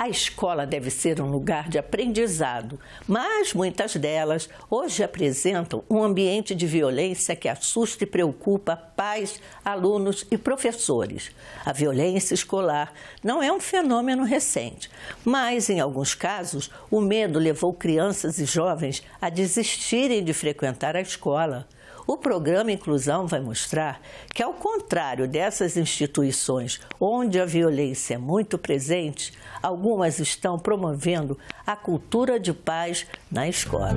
A escola deve ser um lugar de aprendizado, mas muitas delas hoje apresentam um ambiente de violência que assusta e preocupa pais, alunos e professores. A violência escolar não é um fenômeno recente, mas, em alguns casos, o medo levou crianças e jovens a desistirem de frequentar a escola. O programa Inclusão vai mostrar que, ao contrário dessas instituições onde a violência é muito presente, algumas estão promovendo a cultura de paz na escola.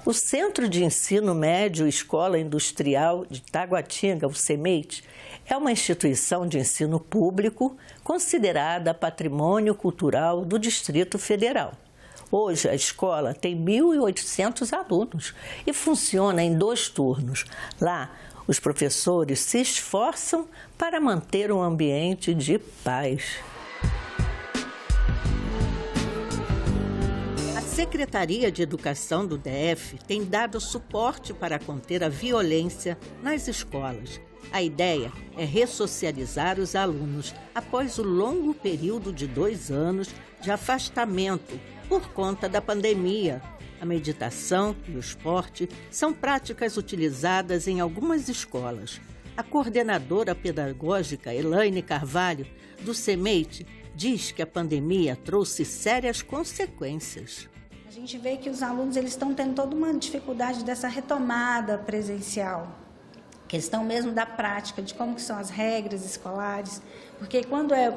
O Centro de Ensino Médio Escola Industrial de Taguatinga, o CEMEIT, é uma instituição de ensino público considerada patrimônio cultural do Distrito Federal. Hoje, a escola tem 1.800 alunos e funciona em 2 turnos. Lá, os professores se esforçam para manter um ambiente de paz. A Secretaria de Educação do DF tem dado suporte para conter a violência nas escolas. A ideia é ressocializar os alunos após o longo período de 2 anos de afastamento por conta da pandemia. A meditação e o esporte são práticas utilizadas em algumas escolas. A coordenadora pedagógica Elaine Carvalho, do CEMEIT, diz que a pandemia trouxe sérias consequências. A gente vê que os alunos estão tendo toda uma dificuldade dessa retomada presencial. Questão mesmo da prática, de como que são as regras escolares, porque quando é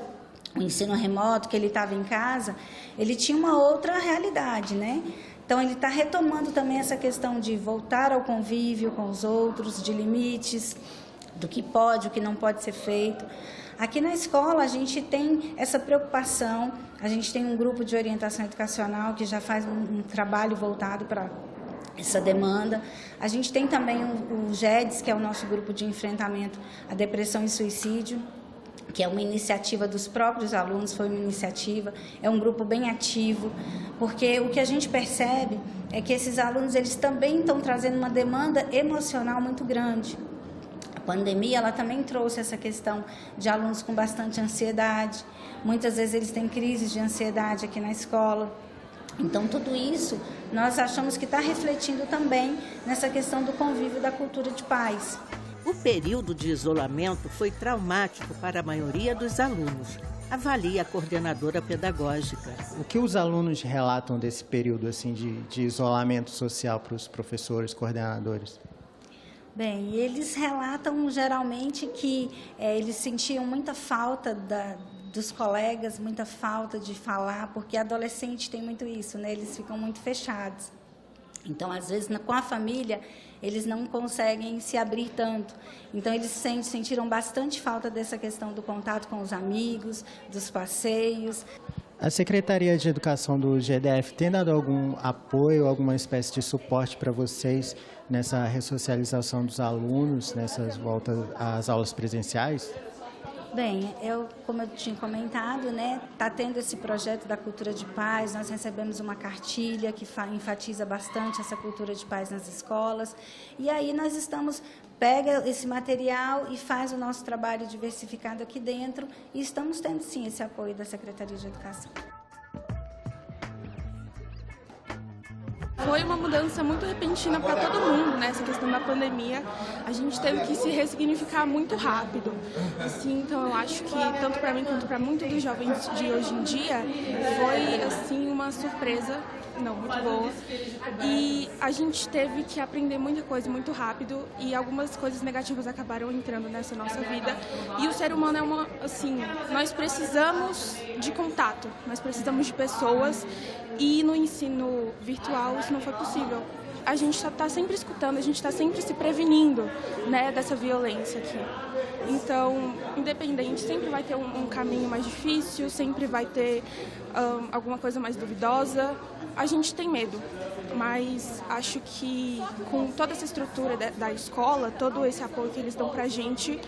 o ensino remoto, que ele estava em casa, ele tinha uma outra realidade, né? Então, ele está retomando também essa questão de voltar ao convívio com os outros, de limites, do que pode, o que não pode ser feito. Aqui na escola, a gente tem essa preocupação, a gente tem um grupo de orientação educacional que já faz um trabalho voltado para essa demanda. A gente tem também o GEDS, que é o nosso grupo de enfrentamento à depressão e suicídio, que é uma iniciativa dos próprios alunos, foi uma iniciativa, é um grupo bem ativo, porque o que a gente percebe é que esses alunos eles também estão trazendo uma demanda emocional muito grande. A pandemia ela também trouxe essa questão de alunos com bastante ansiedade, muitas vezes eles têm crises de ansiedade aqui na escola. Então, tudo isso nós achamos que está refletindo também nessa questão do convívio da cultura de paz. O período de isolamento foi traumático para a maioria dos alunos, avalia a coordenadora pedagógica. O que os alunos relatam desse período assim, de isolamento social para os professores, coordenadores? Bem, eles relatam geralmente que eles sentiam muita falta dos colegas, muita falta de falar, porque adolescente tem muito isso, né? Eles ficam muito fechados. Então, às vezes, com a família, eles não conseguem se abrir tanto. Então, eles sentiram bastante falta dessa questão do contato com os amigos, dos passeios. A Secretaria de Educação do GDF tem dado algum apoio, alguma espécie de suporte para vocês nessa ressocialização dos alunos, nessas voltas às aulas presenciais? Bem, como eu tinha comentado, né, está tendo esse projeto da cultura de paz, nós recebemos uma cartilha que enfatiza bastante essa cultura de paz nas escolas, e aí nós pega esse material e faz o nosso trabalho diversificado aqui dentro, e estamos tendo sim esse apoio da Secretaria de Educação. Foi uma mudança muito repentina para todo mundo, né? Essa questão da pandemia. A gente teve que se ressignificar muito rápido. Assim, então, eu acho que, tanto para mim quanto para muitos dos jovens de hoje em dia, foi assim, uma surpresa muito boa. E a gente teve que aprender muita coisa muito rápido e algumas coisas negativas acabaram entrando nessa nossa vida. E o ser humano nós precisamos de contato, nós precisamos de pessoas. E no ensino virtual isso não foi possível. A gente está sempre escutando, a gente está sempre se prevenindo, né, dessa violência aqui. Então, independente, sempre vai ter um caminho mais difícil, sempre vai ter alguma coisa mais duvidosa. A gente tem medo, mas acho que com toda essa estrutura da escola, todo esse apoio que eles dão pra gente,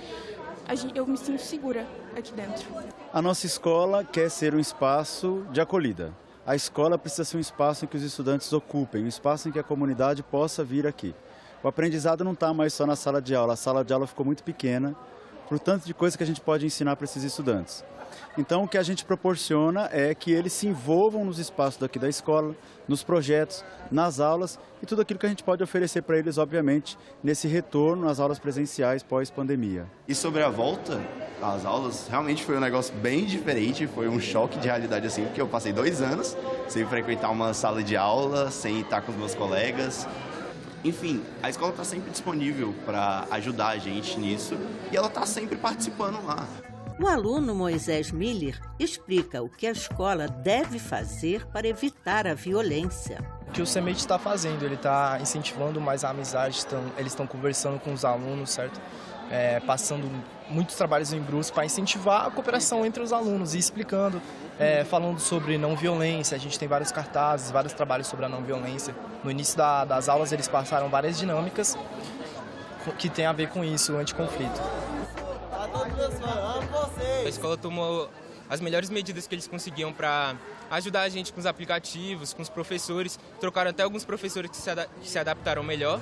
eu me sinto segura aqui dentro. A nossa escola quer ser um espaço de acolhida. A escola precisa ser um espaço em que os estudantes ocupem, um espaço em que a comunidade possa vir aqui. O aprendizado não está mais só na sala de aula, a sala de aula ficou muito pequena, para o tanto de coisa que a gente pode ensinar para esses estudantes. Então, o que a gente proporciona é que eles se envolvam nos espaços daqui da escola, nos projetos, nas aulas e tudo aquilo que a gente pode oferecer para eles, obviamente, nesse retorno às aulas presenciais pós-pandemia. E sobre a volta às aulas, realmente foi um negócio bem diferente, foi um choque de realidade assim, porque eu passei 2 anos sem frequentar uma sala de aula, sem estar com os meus colegas. Enfim, a escola está sempre disponível para ajudar a gente nisso e ela está sempre participando lá. O aluno Moisés Miller explica o que a escola deve fazer para evitar a violência. O que o CEMET está fazendo, ele está incentivando mais a amizade, eles estão conversando com os alunos, certo? Passando muitos trabalhos em Brusque para incentivar a cooperação entre os alunos e explicando, falando sobre não violência. A gente tem vários cartazes, vários trabalhos sobre a não violência. No início das aulas eles passaram várias dinâmicas que tem a ver com isso, o anticonflito. A escola tomou as melhores medidas que eles conseguiam para ajudar a gente com os aplicativos, com os professores. Trocaram até alguns professores que se adaptaram melhor.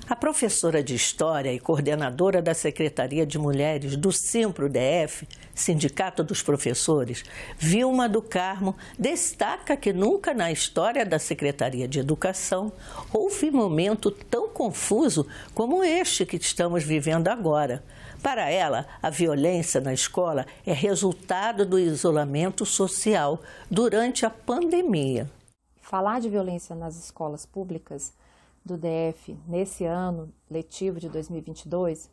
A professora de História e coordenadora da Secretaria de Mulheres do Simpro-DF, Sindicato dos Professores, Vilma do Carmo, destaca que nunca na história da Secretaria de Educação houve momento tão confuso como este que estamos vivendo agora. Para ela, a violência na escola é resultado do isolamento social durante a pandemia. Falar de violência nas escolas públicas do DF nesse ano letivo de 2022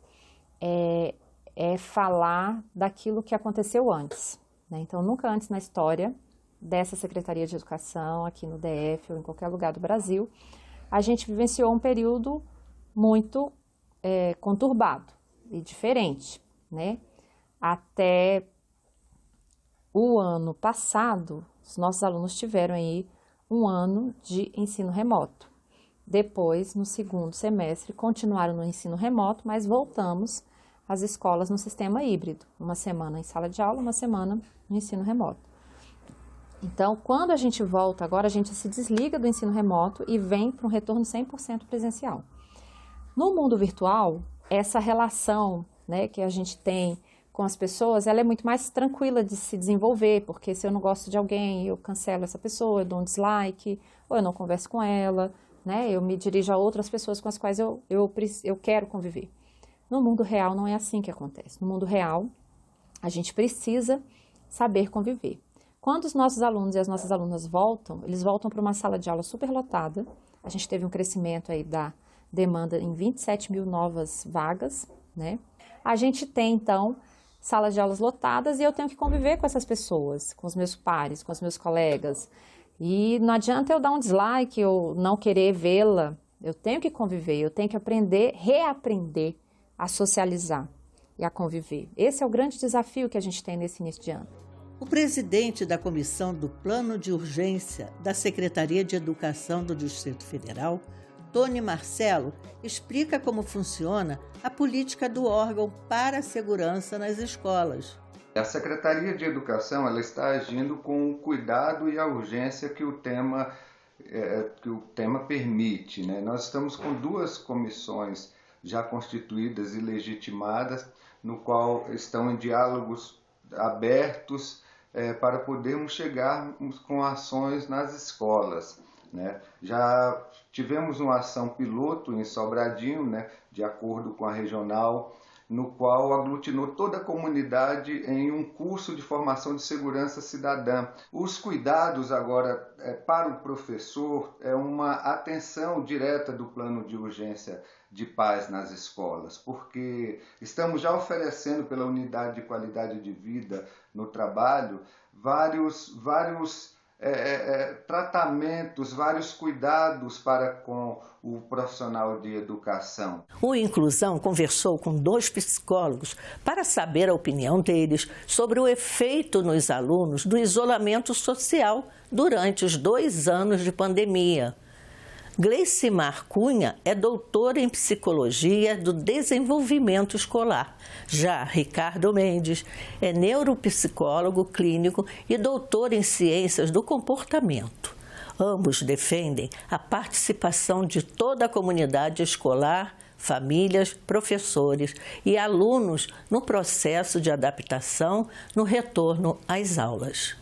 é falar daquilo que aconteceu antes, né? Então, nunca antes na história dessa Secretaria de Educação aqui no DF ou em qualquer lugar do Brasil, a gente vivenciou um período muito conturbado e diferente, né? Até o ano passado, os nossos alunos tiveram aí um ano de ensino remoto. Depois, no segundo semestre, continuaram no ensino remoto, mas voltamos às escolas no sistema híbrido. Uma semana em sala de aula, uma semana no ensino remoto. Então, quando a gente volta agora, a gente se desliga do ensino remoto e vem para um retorno 100% presencial. No mundo virtual, essa relação, né, que a gente tem com as pessoas, ela é muito mais tranquila de se desenvolver, porque se eu não gosto de alguém, eu cancelo essa pessoa, eu dou um dislike, ou eu não converso com ela, né? Eu me dirijo a outras pessoas com as quais eu quero conviver. No mundo real não é assim que acontece. No mundo real, a gente precisa saber conviver. Quando os nossos alunos e as nossas alunas voltam, eles voltam para uma sala de aula superlotada. A gente teve um crescimento aí da demanda em 27 mil novas vagas, né? A gente tem, então, salas de aulas lotadas e eu tenho que conviver com essas pessoas, com os meus pares, com os meus colegas. E não adianta eu dar um dislike ou não querer vê-la, eu tenho que conviver, eu tenho que aprender, reaprender a socializar e a conviver. Esse é o grande desafio que a gente tem nesse início de ano. O presidente da Comissão do Plano de Urgência da Secretaria de Educação do Distrito Federal, Tony Marcelo, explica como funciona a política do órgão para a segurança nas escolas. A Secretaria de Educação ela está agindo com o cuidado e a urgência que o tema permite, né? Nós estamos com 2 comissões já constituídas e legitimadas, no qual estão em diálogos abertos para podermos chegar com ações nas escolas, né? Já tivemos uma ação piloto em Sobradinho, né, de acordo com a regional, no qual aglutinou toda a comunidade em um curso de formação de segurança cidadã. Os cuidados agora para o professor é uma atenção direta do plano de urgência de paz nas escolas, porque estamos já oferecendo pela unidade de qualidade de vida no trabalho vários tratamentos, vários cuidados para com o profissional de educação. O Inclusão conversou com 2 psicólogos para saber a opinião deles sobre o efeito nos alunos do isolamento social durante os 2 anos de pandemia. Gleicimar Cunha é doutora em Psicologia do Desenvolvimento Escolar. Já Ricardo Mendes é neuropsicólogo clínico e doutor em Ciências do Comportamento. Ambos defendem a participação de toda a comunidade escolar, famílias, professores e alunos no processo de adaptação no retorno às aulas.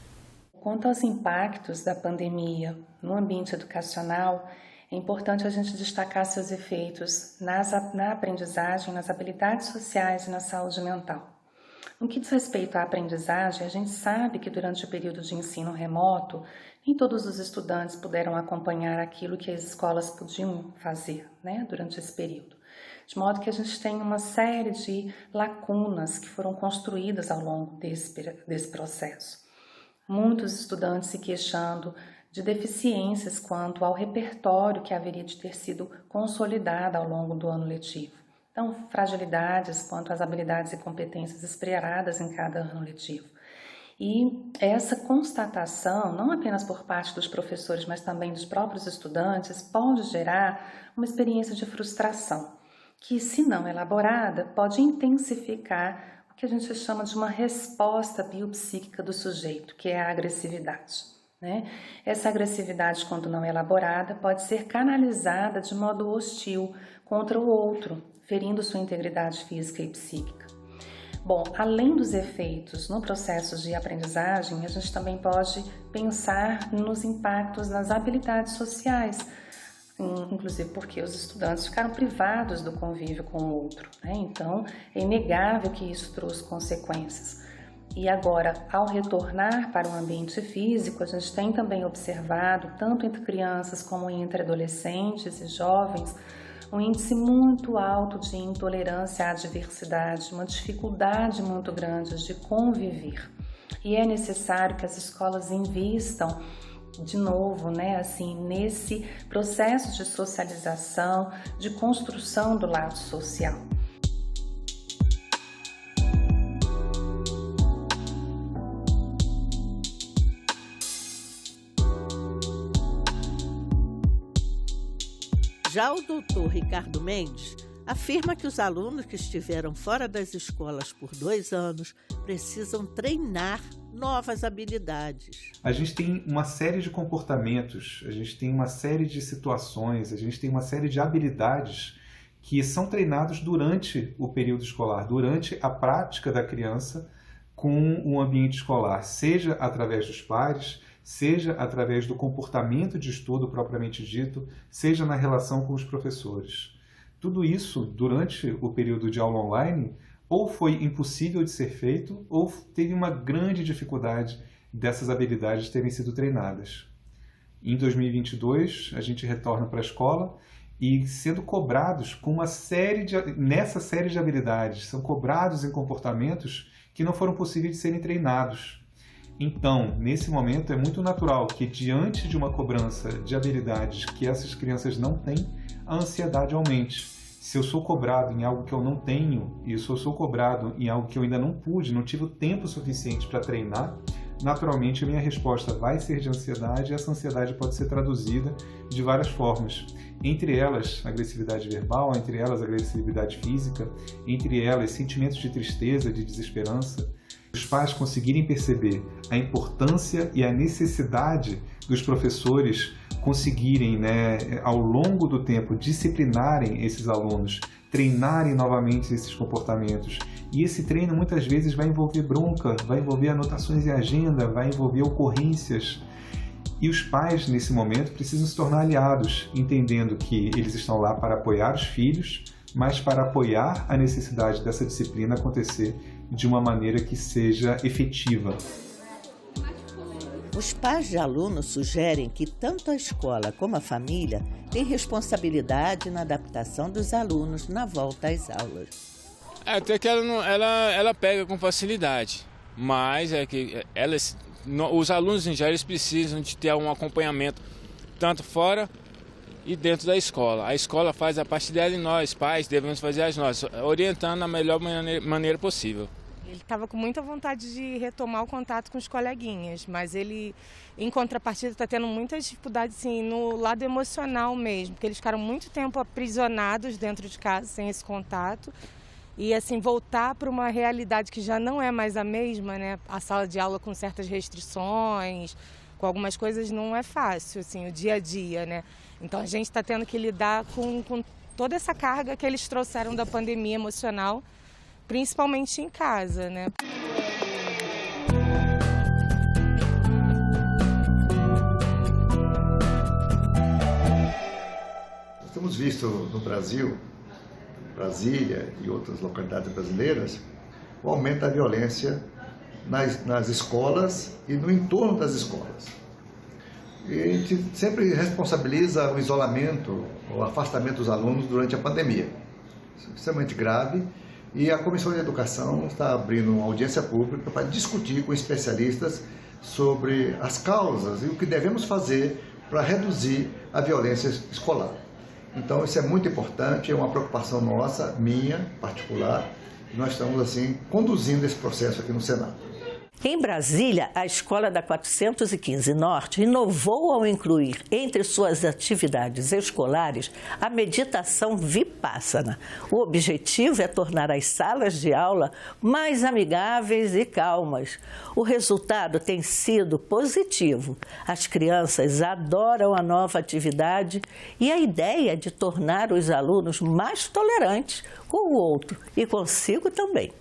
Quanto aos impactos da pandemia no ambiente educacional, é importante a gente destacar seus efeitos na aprendizagem, nas habilidades sociais e na saúde mental. No que diz respeito à aprendizagem, a gente sabe que durante o período de ensino remoto, nem todos os estudantes puderam acompanhar aquilo que as escolas podiam fazer, durante esse período. De modo que a gente tem uma série de lacunas que foram construídas ao longo desse processo. Muitos estudantes se queixando de deficiências quanto ao repertório que haveria de ter sido consolidado ao longo do ano letivo. Então, fragilidades quanto às habilidades e competências esperadas em cada ano letivo. E essa constatação, não apenas por parte dos professores, mas também dos próprios estudantes, pode gerar uma experiência de frustração, que, se não elaborada, pode intensificar o que a gente chama de uma resposta biopsíquica do sujeito, que é a agressividade. Essa agressividade, quando não elaborada, pode ser canalizada de modo hostil contra o outro, ferindo sua integridade física e psíquica. Bom, além dos efeitos no processo de aprendizagem, a gente também pode pensar nos impactos nas habilidades sociais, inclusive porque os estudantes ficaram privados do convívio com o outro, Então, é inegável que isso trouxe consequências. E agora, ao retornar para o ambiente físico, a gente tem também observado, tanto entre crianças como entre adolescentes e jovens, um índice muito alto de intolerância à diversidade, uma dificuldade muito grande de conviver. E é necessário que as escolas invistam de novo, nesse processo de socialização, de construção do lado social. Já o doutor Ricardo Mendes afirma que os alunos que estiveram fora das escolas por 2 anos precisam treinar novas habilidades. A gente tem uma série de comportamentos, a gente tem uma série de situações, a gente tem uma série de habilidades que são treinados durante o período escolar, durante a prática da criança com o ambiente escolar, seja através dos pares, seja através do comportamento de estudo propriamente dito, seja na relação com os professores. Tudo isso, durante o período de aula online, ou foi impossível de ser feito, ou teve uma grande dificuldade dessas habilidades terem sido treinadas. Em 2022, a gente retorna para a escola e sendo cobrados com nessa série de habilidades, são cobrados em comportamentos que não foram possíveis de serem treinados. Então, nesse momento, é muito natural que, diante de uma cobrança de habilidades que essas crianças não têm, a ansiedade aumente. Se eu sou cobrado em algo que eu não tenho, e se eu sou cobrado em algo que eu ainda não pude, não tive o tempo suficiente para treinar, naturalmente a minha resposta vai ser de ansiedade, e essa ansiedade pode ser traduzida de várias formas. Entre elas, agressividade verbal, entre elas, agressividade física, entre elas, sentimentos de tristeza, de desesperança. Os pais conseguirem perceber a importância e a necessidade dos professores conseguirem, ao longo do tempo, disciplinarem esses alunos, treinarem novamente esses comportamentos. E esse treino muitas vezes vai envolver bronca, vai envolver anotações em agenda, vai envolver ocorrências. E os pais, nesse momento, precisam se tornar aliados, entendendo que eles estão lá para apoiar os filhos, mas para apoiar a necessidade dessa disciplina acontecer de uma maneira que seja efetiva. Os pais de alunos sugerem que tanto a escola como a família têm responsabilidade na adaptação dos alunos na volta às aulas. Até que ela pega com facilidade, mas é que os alunos em geral eles precisam de ter um acompanhamento tanto fora e dentro da escola. A escola faz a parte dela e nós, pais, devemos fazer as nossas, orientando da melhor maneira possível. Ele estava com muita vontade de retomar o contato com os coleguinhas, mas ele, em contrapartida, está tendo muita dificuldade assim, no lado emocional mesmo, porque eles ficaram muito tempo aprisionados dentro de casa, sem esse contato. E assim, voltar para uma realidade que já não é mais a mesma, né? A sala de aula com certas restrições, com algumas coisas não é fácil, assim, o dia a dia, né? Então a gente está tendo que lidar com toda essa carga que eles trouxeram da pandemia emocional, principalmente em casa, né? Temos visto no Brasil, Brasília e outras localidades brasileiras, o aumento da violência nas escolas e no entorno das escolas. E a gente sempre responsabiliza o isolamento, o afastamento dos alunos durante a pandemia. Isso é extremamente grave. E a Comissão de Educação está abrindo uma audiência pública para discutir com especialistas sobre as causas e o que devemos fazer para reduzir a violência escolar. Então, isso é muito importante, é uma preocupação nossa, minha, particular, e nós estamos, assim, conduzindo esse processo aqui no Senado. Em Brasília, a Escola da 415 Norte inovou ao incluir entre suas atividades escolares a meditação Vipassana. O objetivo é tornar as salas de aula mais amigáveis e calmas. O resultado tem sido positivo. As crianças adoram a nova atividade e a ideia de tornar os alunos mais tolerantes com o outro e consigo também.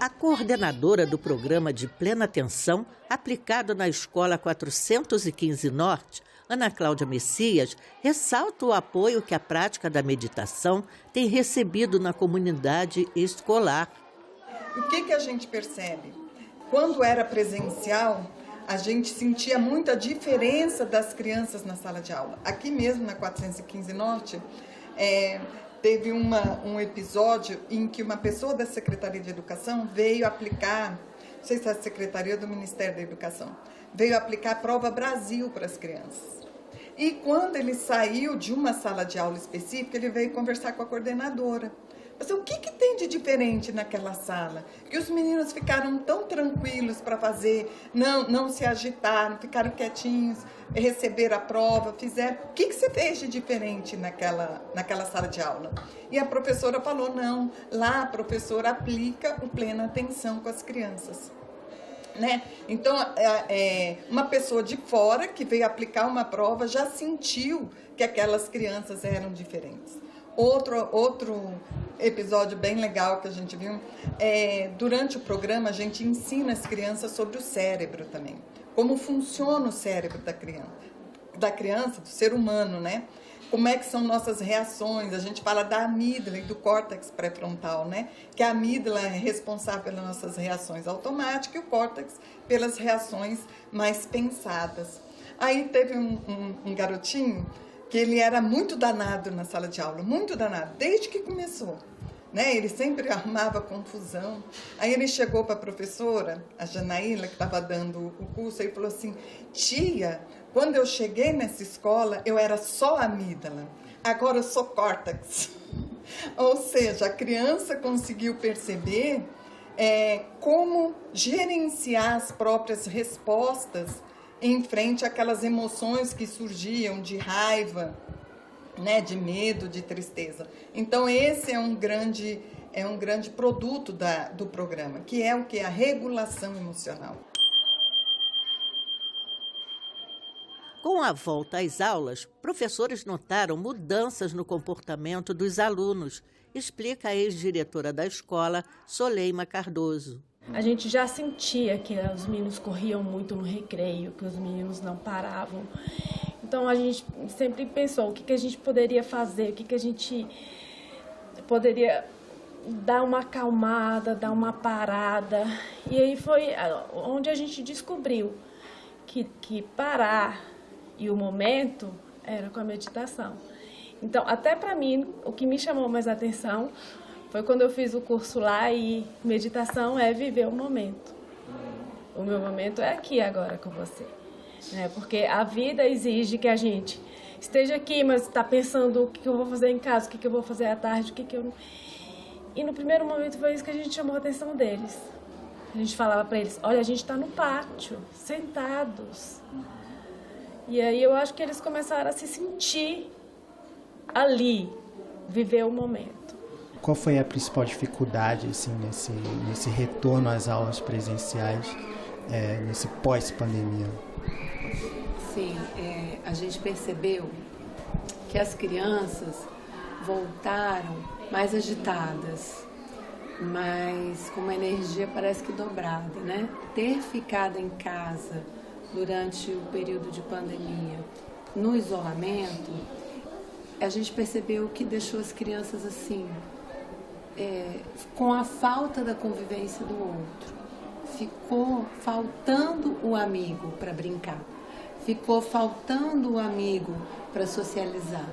A coordenadora do programa de plena atenção, aplicado na Escola 415 Norte, Ana Cláudia Messias, ressalta o apoio que a prática da meditação tem recebido na comunidade escolar. O que a gente percebe? Quando era presencial, a gente sentia muita diferença das crianças na sala de aula. Aqui mesmo, na 415 Norte, teve um episódio em que uma pessoa da Secretaria de Educação veio aplicar, não sei se é a Secretaria do Ministério da Educação, veio aplicar a prova Brasil para as crianças. E quando ele saiu de uma sala de aula específica, ele veio conversar com a coordenadora. Mas o que tem de diferente naquela sala? Que os meninos ficaram tão tranquilos para fazer, não se agitaram, ficaram quietinhos, receberam a prova, fizeram. O que você fez de diferente naquela sala de aula? E a professora falou, não, lá a professora aplica o plena atenção com as crianças. Né? Então, uma pessoa de fora que veio aplicar uma prova já sentiu que aquelas crianças eram diferentes. Outro episódio bem legal que a gente viu, durante o programa a gente ensina as crianças sobre o cérebro também, como funciona o cérebro da criança, do ser humano, né? Como é que são nossas reações, a gente fala da amígdala e do córtex pré-frontal, né? Que a amígdala é responsável pelas nossas reações automáticas e o córtex pelas reações mais pensadas. Aí teve um garotinho que ele era muito danado na sala de aula, muito danado, desde que começou. Né? Ele sempre arrumava confusão. Aí ele chegou para a professora, a Janaíla, que estava dando o curso, e falou assim, tia, quando eu cheguei nessa escola, eu era só amígdala, agora eu sou córtex. Ou seja, a criança conseguiu perceber como gerenciar as próprias respostas em frente àquelas emoções que surgiam de raiva, né, de medo, de tristeza. Então, esse é um grande produto do programa, que é o que? A regulação emocional. Com a volta às aulas, professores notaram mudanças no comportamento dos alunos, explica a ex-diretora da escola, Soleima Cardoso. A gente já sentia que os meninos corriam muito no recreio, que os meninos não paravam. Então a gente sempre pensou o que a gente poderia fazer, o que a gente poderia dar uma acalmada, dar uma parada. E aí foi onde a gente descobriu que parar e o momento era com a meditação. Então, até para mim, o que me chamou mais a atenção foi quando eu fiz o curso lá e meditação é viver o momento. O meu momento é aqui agora com você. Né? Porque a vida exige que a gente esteja aqui, mas está pensando o que eu vou fazer em casa, o que eu vou fazer à tarde, o que eu não... E no primeiro momento foi isso que a gente chamou a atenção deles. A gente falava para eles, olha, a gente está no pátio, sentados. E aí eu acho que eles começaram a se sentir ali, viver o momento. Qual foi a principal dificuldade assim, nesse retorno às aulas presenciais, nesse pós-pandemia? Sim, a gente percebeu que as crianças voltaram mais agitadas, mas com uma energia parece que dobrada, né? Ter ficado em casa durante o período de pandemia, no isolamento, a gente percebeu que deixou as crianças assim, com a falta da convivência do outro. Ficou faltando o amigo para brincar, ficou faltando o amigo para socializar,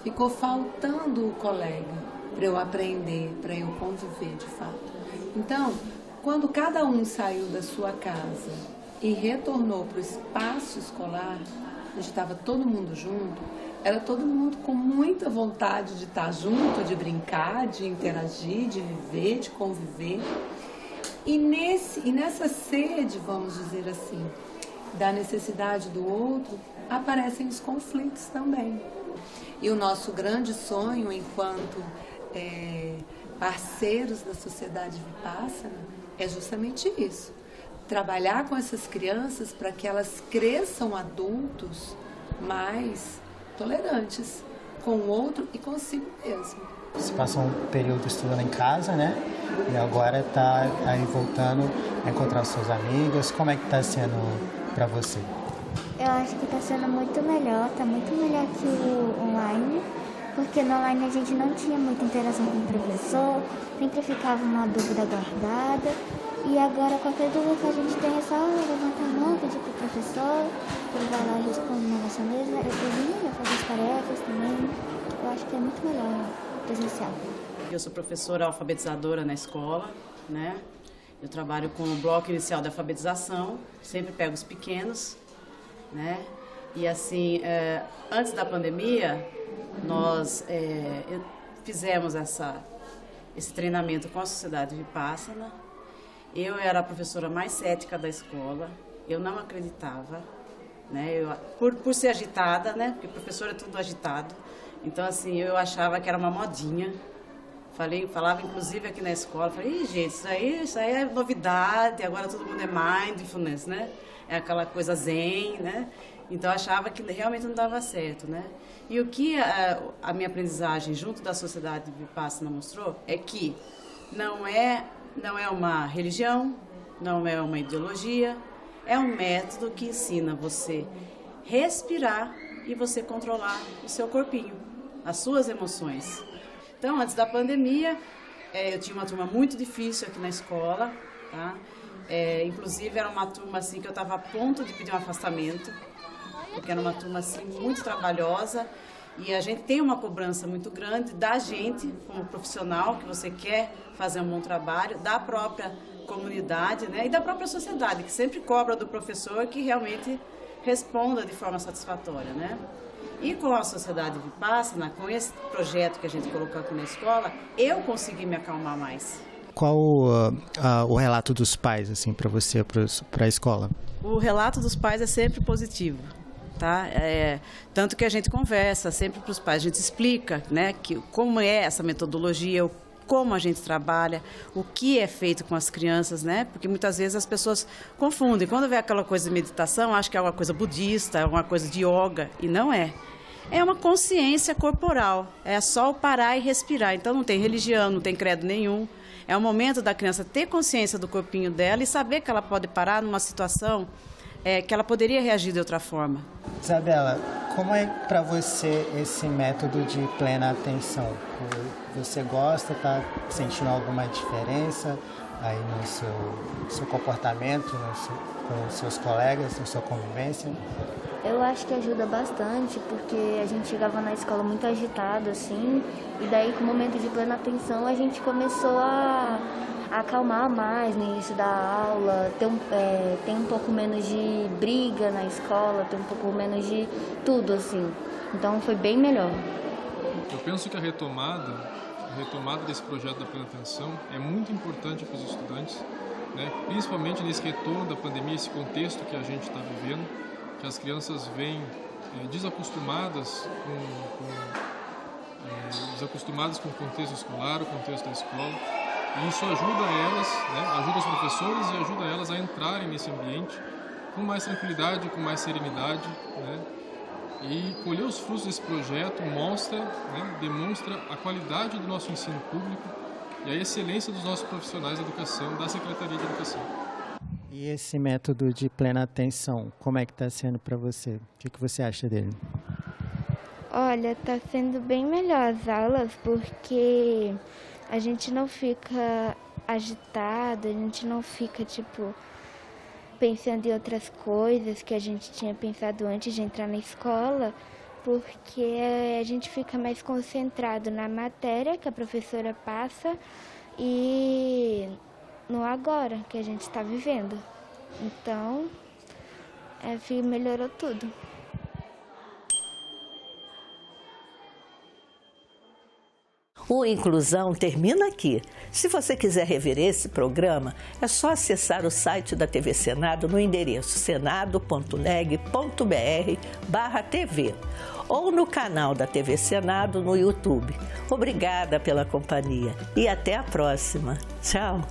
ficou faltando o colega para eu aprender, para eu conviver de fato. Então, quando cada um saiu da sua casa e retornou para o espaço escolar, onde estava todo mundo junto, era todo mundo com muita vontade de estar junto, de brincar, de interagir, de viver, de conviver. E nessa sede, vamos dizer assim, da necessidade do outro, aparecem os conflitos também. E o nosso grande sonho, enquanto parceiros da Sociedade Vipassana, é justamente isso. Trabalhar com essas crianças para que elas cresçam adultos mais tolerantes com o outro e consigo mesmo. Você passou um período estudando em casa, né? E agora está aí voltando a encontrar os seus amigos. Como é que está sendo para você? Eu acho que está sendo muito melhor, está muito melhor que o online, porque no online a gente não tinha muita interação com o professor, sempre ficava uma dúvida guardada, e agora qualquer dúvida que a gente tem é só levantar a mão, pedir para o professor, ele vai lá e responde na nossa mesa, eu cozinho, eu faço as tarefas também, eu acho que é muito melhor presencial. Eu sou professora alfabetizadora na escola, né? Eu trabalho com o bloco inicial de alfabetização, sempre pego os pequenos, né? E assim, antes da pandemia, nós fizemos esse treinamento com a Sociedade Vipassana. Eu era a professora mais cética da escola, eu não acreditava, né? Por ser agitada, né? Porque professor é tudo agitado. Então, assim, eu achava que era uma modinha. Falava inclusive aqui na escola, falei, gente, isso aí é novidade, agora todo mundo é mindfulness, né? É aquela coisa zen, né? Então, eu achava que realmente não dava certo, né? E o que a minha aprendizagem junto da Sociedade Vipassana mostrou é que não é uma religião, não é uma ideologia, é um método que ensina você respirar e você controlar o seu corpinho, as suas emoções. Então, antes da pandemia, eu tinha uma turma muito difícil aqui na escola, tá? Inclusive, era uma turma assim, que eu estava a ponto de pedir um afastamento, porque era uma turma assim, muito trabalhosa, e a gente tem uma cobrança muito grande da gente, como profissional, que você quer fazer um bom trabalho, da própria comunidade, né? E da própria sociedade, que sempre cobra do professor que realmente responda de forma satisfatória, né? E com a Sociedade Vipassana, com esse projeto que a gente colocou aqui na escola, eu consegui me acalmar mais. Qual o relato dos pais, assim, para você, para a escola? O relato dos pais é sempre positivo, tá? Tanto que a gente conversa sempre para os pais, a gente explica, né, como é essa metodologia, como a gente trabalha, o que é feito com as crianças, né? Porque muitas vezes as pessoas confundem. Quando vê aquela coisa de meditação, acham que é uma coisa budista, é uma coisa de yoga, e não é. É uma consciência corporal, é só parar e respirar. Então não tem religião, não tem credo nenhum. É o momento da criança ter consciência do corpinho dela e saber que ela pode parar numa situação que ela poderia reagir de outra forma. Isabela, como é para você esse método de plena atenção? você gosta, está sentindo alguma diferença aí no seu comportamento, com os seus colegas, na sua convivência? Eu acho que ajuda bastante, porque a gente chegava na escola muito agitado, assim, e daí com o momento de plena atenção a gente começou a acalmar mais no início da aula, ter um pouco menos de briga na escola, ter um pouco menos de tudo, assim. Então foi bem melhor. Eu penso que a retomada desse projeto da plena atenção é muito importante para os estudantes, né? Principalmente nesse retorno da pandemia, esse contexto que a gente está vivendo, que as crianças vêm desacostumadas com o contexto escolar, o contexto da escola, e isso ajuda elas, né? Ajuda os professores e ajuda elas a entrarem nesse ambiente com mais tranquilidade, com mais serenidade, né? E colher os frutos desse projeto demonstra a qualidade do nosso ensino público e a excelência dos nossos profissionais da educação, da Secretaria de Educação. E esse método de plena atenção, como é que está sendo para você? O que você acha dele? Olha, está sendo bem melhor as aulas, porque a gente não fica agitado, a gente não fica, pensando em outras coisas que a gente tinha pensado antes de entrar na escola, porque a gente fica mais concentrado na matéria que a professora passa e no agora que a gente está vivendo. Então, melhorou tudo. O Inclusão termina aqui. Se você quiser rever esse programa, é só acessar o site da TV Senado no endereço senado.leg.br/TV ou no canal da TV Senado no YouTube. Obrigada pela companhia e até a próxima. Tchau!